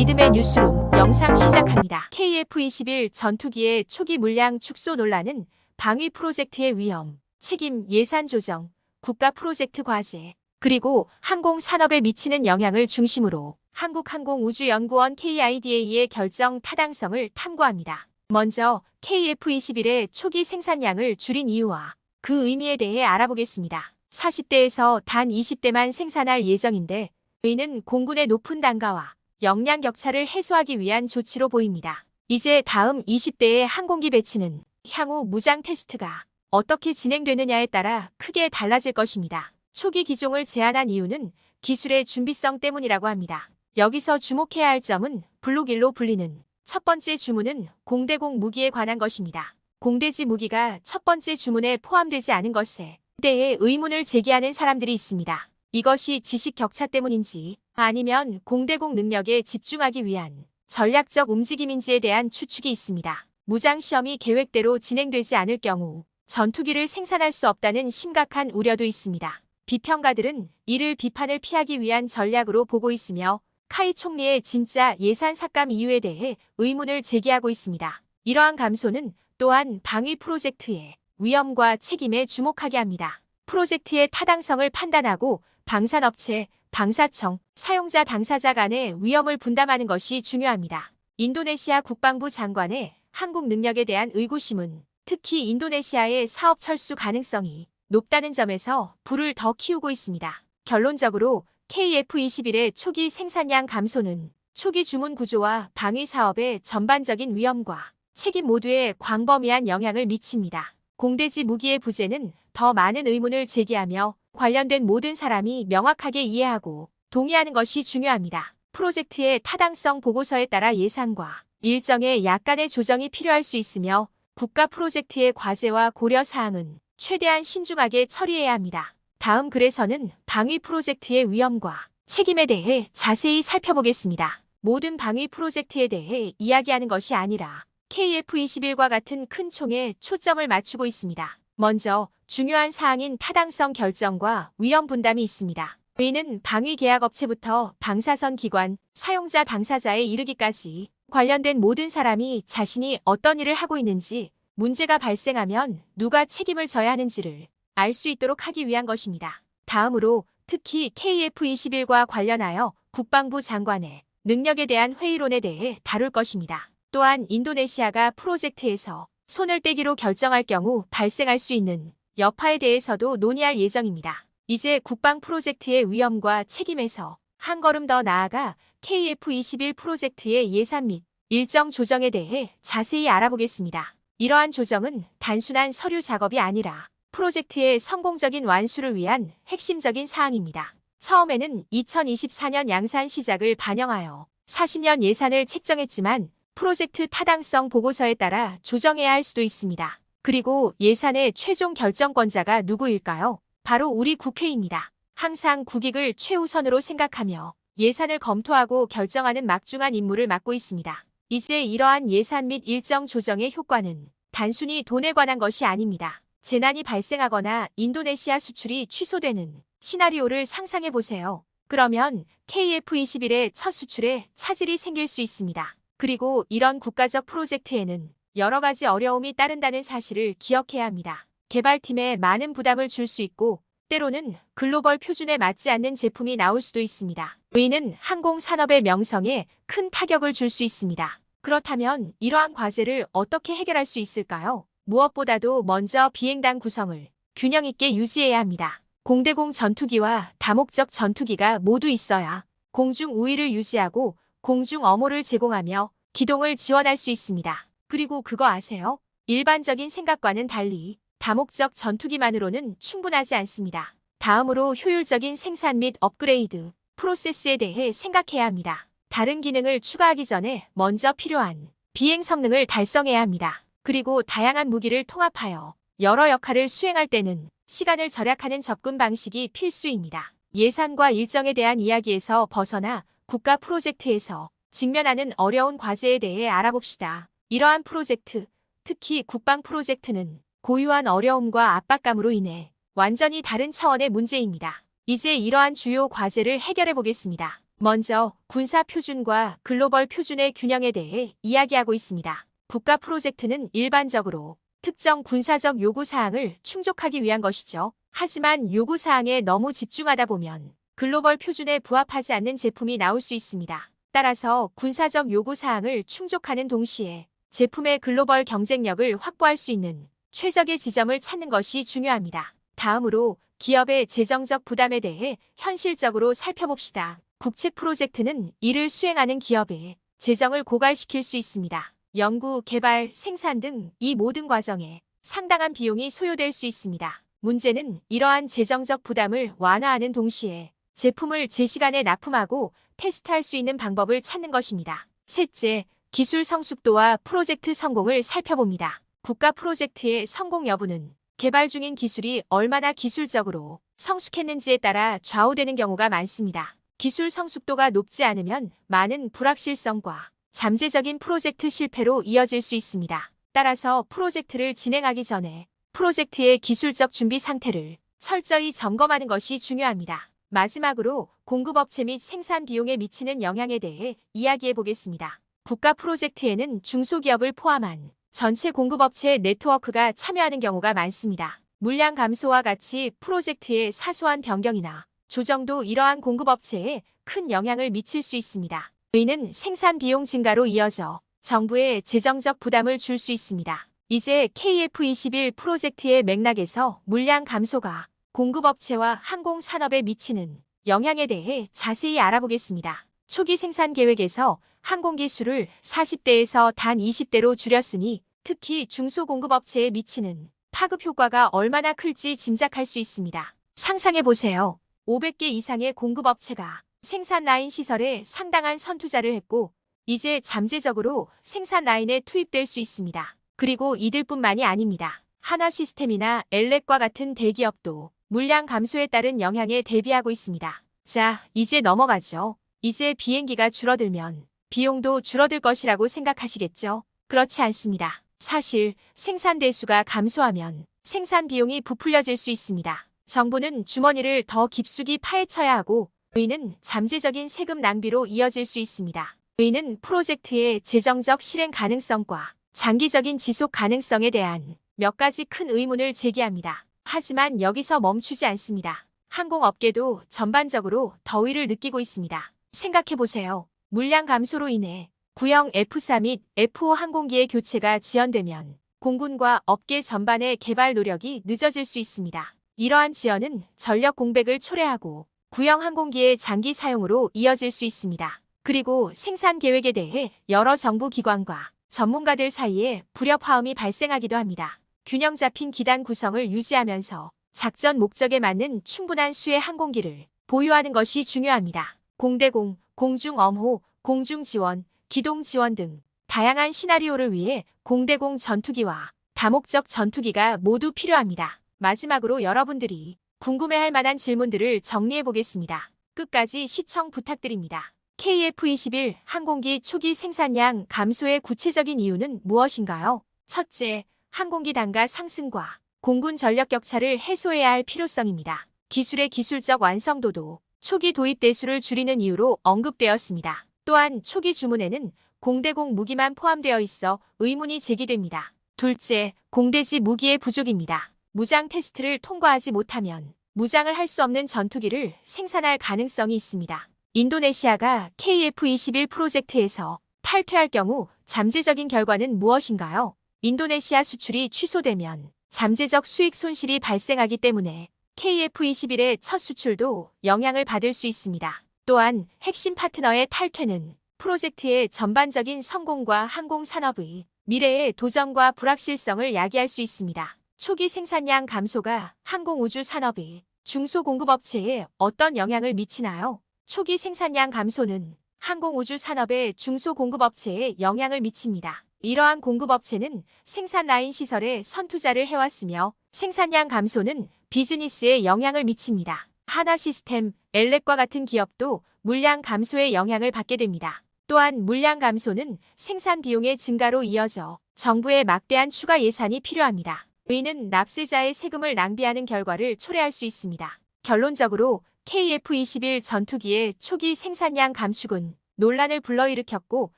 믿음의 뉴스룸 영상 시작합니다. KF-21 전투기의 초기 물량 축소 논란은 방위 프로젝트의 위험, 책임, 예산 조정, 국가 프로젝트 과제, 그리고 항공산업에 미치는 영향을 중심으로 한국항공우주연구원 KIDA의 결정 타당성을 탐구합니다. 먼저 KF-21의 초기 생산량을 줄인 이유와 그 의미에 대해 알아보겠습니다. 40대에서 단 20대만 생산할 예정인데 이는 공군의 높은 단가와 역량 격차를 해소하기 위한 조치로 보입니다. 이제 다음 20대의 항공기 배치는 향후 무장 테스트가 어떻게 진행되느냐에 따라 크게 달라질 것입니다. 초기 기종을 제한한 이유는 기술의 준비성 때문이라고 합니다. 여기서 주목해야 할 점은 블록 1로 불리는 첫 번째 주문은 공대공 무기에 관한 것입니다. 공대지 무기가 첫 번째 주문에 포함되지 않은 것에 대해 의문을 제기하는 사람들이 있습니다. 이것이 지식 격차 때문인지 아니면 공대공 능력에 집중하기 위한 전략적 움직임인지에 대한 추측이 있습니다. 무장시험이 계획대로 진행되지 않을 경우 전투기를 생산할 수 없다는 심각한 우려도 있습니다. 비평가들은 이를 비판을 피하기 위한 전략으로 보고 있으며 카이 총리의 진짜 예산 삭감 이유에 대해 의문을 제기하고 있습니다. 이러한 감소는 또한 방위 프로젝트의 위험과 책임에 주목하게 합니다. 프로젝트의 타당성을 판단하고 방산업체, 방사청, 사용자 당사자 간의 위험을 분담하는 것이 중요합니다. 인도네시아 국방부 장관의 한국 능력에 대한 의구심은 특히 인도네시아의 사업 철수 가능성이 높다는 점에서 불을 더 키우고 있습니다. 결론적으로 KF-21의 초기 생산량 감소는 초기 주문 구조와 방위 사업의 전반적인 위험과 책임 모두에 광범위한 영향을 미칩니다. 공대지 무기의 부재는 더 많은 의문을 제기하며 관련된 모든 사람이 명확하게 이해하고 동의하는 것이 중요합니다. 프로젝트의 타당성 보고서에 따라 예산과 일정에 약간의 조정이 필요할 수 있으며 국가 프로젝트의 과제와 고려 사항은 최대한 신중하게 처리해야 합니다. 다음 글에서는 방위 프로젝트의 위험과 책임에 대해 자세히 살펴보겠습니다. 모든 방위 프로젝트에 대해 이야기하는 것이 아니라 KF-21과 같은 큰 총에 초점을 맞추고 있습니다. 먼저 중요한 사항인 타당성 결정과 위험 분담이 있습니다. 이는 방위 계약업체부터 방사선 기관, 사용자 당사자에 이르기까지 관련된 모든 사람이 자신이 어떤 일을 하고 있는지, 문제가 발생하면 누가 책임을 져야 하는지를 알 수 있도록 하기 위한 것입니다. 다음으로 특히 KF-21과 관련하여 국방부 장관의 능력에 대한 회의론에 대해 다룰 것입니다. 또한 인도네시아가 프로젝트에서 손을 떼기로 결정할 경우 발생할 수 있는 여파에 대해서도 논의할 예정입니다. 이제 국방 프로젝트의 위험과 책임에서 한 걸음 더 나아가 KF-21 프로젝트의 예산 및 일정 조정에 대해 자세히 알아보겠습니다. 이러한 조정은 단순한 서류 작업이 아니라 프로젝트의 성공적인 완수를 위한 핵심적인 사항입니다. 처음에는 2024년 양산 시작을 반영하여 40년 예산을 책정했지만 프로젝트 타당성 보고서에 따라 조정해야 할 수도 있습니다. 그리고 예산의 최종 결정권자가 누구일까요? 바로 우리 국회입니다. 항상 국익을 최우선으로 생각하며 예산을 검토하고 결정하는 막중한 임무를 맡고 있습니다. 이제 이러한 예산 및 일정 조정의 효과는 단순히 돈에 관한 것이 아닙니다. 재난이 발생하거나 인도네시아 수출이 취소되는 시나리오를 상상해 보세요. 그러면 KF-21의 첫 수출에 차질이 생길 수 있습니다. 그리고 이런 국가적 프로젝트에는 여러 가지 어려움이 따른다는 사실을 기억해야 합니다. 개발팀에 많은 부담을 줄 수 있고 때로는 글로벌 표준에 맞지 않는 제품이 나올 수도 있습니다. 이는 항공산업의 명성에 큰 타격을 줄 수 있습니다. 그렇다면 이러한 과제를 어떻게 해결할 수 있을까요? 무엇보다도 먼저 비행단 구성을 균형 있게 유지해야 합니다. 공대공 전투기와 다목적 전투기가 모두 있어야 공중 우위를 유지하고 공중 엄호를 제공하며 기동을 지원할 수 있습니다. 그리고 그거 아세요? 일반적인 생각과는 달리 다목적 전투기만으로는 충분하지 않습니다. 다음으로 효율적인 생산 및 업그레이드, 프로세스에 대해 생각해야 합니다. 다른 기능을 추가하기 전에 먼저 필요한 비행 성능을 달성해야 합니다. 그리고 다양한 무기를 통합하여 여러 역할을 수행할 때는 시간을 절약하는 접근 방식이 필수입니다. 예산과 일정에 대한 이야기에서 벗어나 국가 프로젝트에서 직면하는 어려운 과제에 대해 알아봅시다. 이러한 프로젝트, 특히 국방 프로젝트는 고유한 어려움과 압박감으로 인해 완전히 다른 차원의 문제입니다. 이제 이러한 주요 과제를 해결해 보겠습니다. 먼저 군사 표준과 글로벌 표준의 균형에 대해 이야기하고 있습니다. 국가 프로젝트는 일반적으로 특정 군사적 요구사항을 충족하기 위한 것이죠. 하지만 요구사항에 너무 집중하다 보면 글로벌 표준에 부합하지 않는 제품이 나올 수 있습니다. 따라서 군사적 요구사항을 충족하는 동시에 제품의 글로벌 경쟁력을 확보할 수 있는 최적의 지점을 찾는 것이 중요합니다. 다음으로 기업의 재정적 부담에 대해 현실적으로 살펴봅시다. 국책 프로젝트는 이를 수행하는 기업의 재정을 고갈시킬 수 있습니다. 연구, 개발, 생산 등 이 모든 과정에 상당한 비용이 소요될 수 있습니다. 문제는 이러한 재정적 부담을 완화하는 동시에 제품을 제 시간에 납품하고 테스트할 수 있는 방법을 찾는 것입니다. 셋째, 기술 성숙도와 프로젝트 성공을 살펴봅니다. 국가 프로젝트의 성공 여부는 개발 중인 기술이 얼마나 기술적으로 성숙했는지에 따라 좌우되는 경우가 많습니다. 기술 성숙도가 높지 않으면 많은 불확실성과 잠재적인 프로젝트 실패로 이어질 수 있습니다. 따라서 프로젝트를 진행하기 전에 프로젝트의 기술적 준비 상태를 철저히 점검하는 것이 중요합니다. 마지막으로 공급업체 및 생산 비용에 미치는 영향에 대해 이야기해 보겠습니다. 국가 프로젝트에는 중소기업을 포함한 전체 공급업체 네트워크가 참여하는 경우가 많습니다. 물량 감소와 같이 프로젝트의 사소한 변경이나 조정도 이러한 공급업체에 큰 영향을 미칠 수 있습니다. 이는 생산 비용 증가로 이어져 정부에 재정적 부담을 줄 수 있습니다. 이제 KF21 프로젝트의 맥락에서 물량 감소가 공급업체와 항공산업에 미치는 영향에 대해 자세히 알아보겠습니다. 초기 생산 계획에서 항공기술을 40대에서 단 20대로 줄였으니 특히 중소공급업체에 미치는 파급 효과가 얼마나 클지 짐작할 수 있습니다. 상상해보세요. 500개 이상의 공급업체가 생산 라인 시설에 상당한 선투자를 했고 이제 잠재적으로 생산 라인에 투입될 수 있습니다. 그리고 이들뿐만이 아닙니다. 하나시스템이나 엘렉과 같은 대기업도 물량 감소에 따른 영향에 대비하고 있습니다. 자, 이제 넘어가죠. 이제 비행기가 줄어들면 비용도 줄어들 것이라고 생각하시겠죠? 그렇지 않습니다. 사실 생산 대수가 감소하면 생산 비용이 부풀려질 수 있습니다. 정부는 주머니를 더 깊숙이 파헤쳐야 하고 이는 잠재적인 세금 낭비로 이어질 수 있습니다. 이는 프로젝트의 재정적 실행 가능성과 장기적인 지속 가능성에 대한 몇 가지 큰 의문을 제기합니다. 하지만 여기서 멈추지 않습니다. 항공업계도 전반적으로 더위를 느끼고 있습니다. 생각해보세요. 물량 감소로 인해 구형 F4 및 F5 항공기의 교체가 지연되면 공군과 업계 전반의 개발 노력이 늦어질 수 있습니다. 이러한 지연은 전력 공백을 초래하고 구형 항공기의 장기 사용으로 이어질 수 있습니다. 그리고 생산 계획에 대해 여러 정부 기관과 전문가들 사이에 불협화음이 발생하기도 합니다. 균형 잡힌 기단 구성을 유지하면서 작전 목적에 맞는 충분한 수의 항공기를 보유하는 것이 중요합니다. 공대공, 공중엄호, 공중지원, 기동지원 등 다양한 시나리오를 위해 공대공 전투기와 다목적 전투기가 모두 필요합니다. 마지막으로 여러분들이 궁금해할 만한 질문들을 정리해 보겠습니다. 끝까지 시청 부탁드립니다. KF21 항공기 초기 생산량 감소의 구체적인 이유는 무엇인가요? 첫째, 항공기 단가 상승과 공군 전력 격차를 해소해야 할 필요성입니다. 기술의 기술적 완성도도 초기 도입 대수를 줄이는 이유로 언급되었습니다. 또한 초기 주문에는 공대공 무기만 포함되어 있어 의문이 제기됩니다. 둘째, 공대지 무기의 부족입니다. 무장 테스트를 통과하지 못하면 무장을 할 수 없는 전투기를 생산할 가능성이 있습니다. 인도네시아가 KF21 프로젝트에서 탈퇴할 경우 잠재적인 결과는 무엇인가요? 인도네시아 수출이 취소되면 잠재적 수익 손실이 발생하기 때문에 KF21의 첫 수출도 영향을 받을 수 있습니다. 또한 핵심 파트너의 탈퇴는 프로젝트의 전반적인 성공과 항공산업의 미래의 도전과 불확실성을 야기할 수 있습니다. 초기 생산량 감소가 항공우주 산업의 중소공급업체에 어떤 영향을 미치나요? 초기 생산량 감소는 항공우주 산업의 중소공급업체에 영향을 미칩니다. 이러한 공급업체는 생산 라인 시설에 선투자를 해왔으며 생산량 감소는 비즈니스에 영향을 미칩니다. 하나시스템, 엘렉과 같은 기업도 물량 감소에 영향을 받게 됩니다. 또한 물량 감소는 생산 비용의 증가로 이어져 정부의 막대한 추가 예산이 필요합니다. 이는 납세자의 세금을 낭비하는 결과를 초래할 수 있습니다. 결론적으로 KF-21 전투기의 초기 생산량 감축은 논란을 불러일으켰고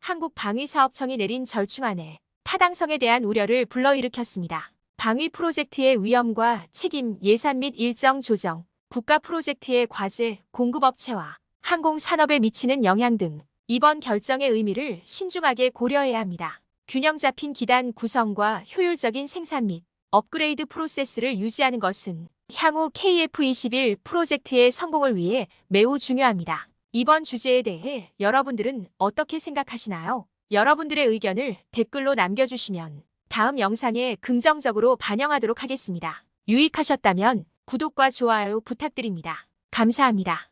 한국방위사업청이 내린 절충안에 타당성에 대한 우려를 불러일으켰습니다. 방위 프로젝트의 위험과 책임, 예산 및 일정 조정, 국가 프로젝트의 과제, 공급업체와 항공산업에 미치는 영향 등 이번 결정의 의미를 신중하게 고려해야 합니다. 균형 잡힌 기단 구성과 효율적인 생산 및 업그레이드 프로세스를 유지하는 것은 향후 KF-21 프로젝트의 성공을 위해 매우 중요합니다. 이번 주제에 대해 여러분들은 어떻게 생각하시나요? 여러분들의 의견을 댓글로 남겨주시면 다음 영상에 긍정적으로 반영하도록 하겠습니다. 유익하셨다면 구독과 좋아요 부탁드립니다. 감사합니다.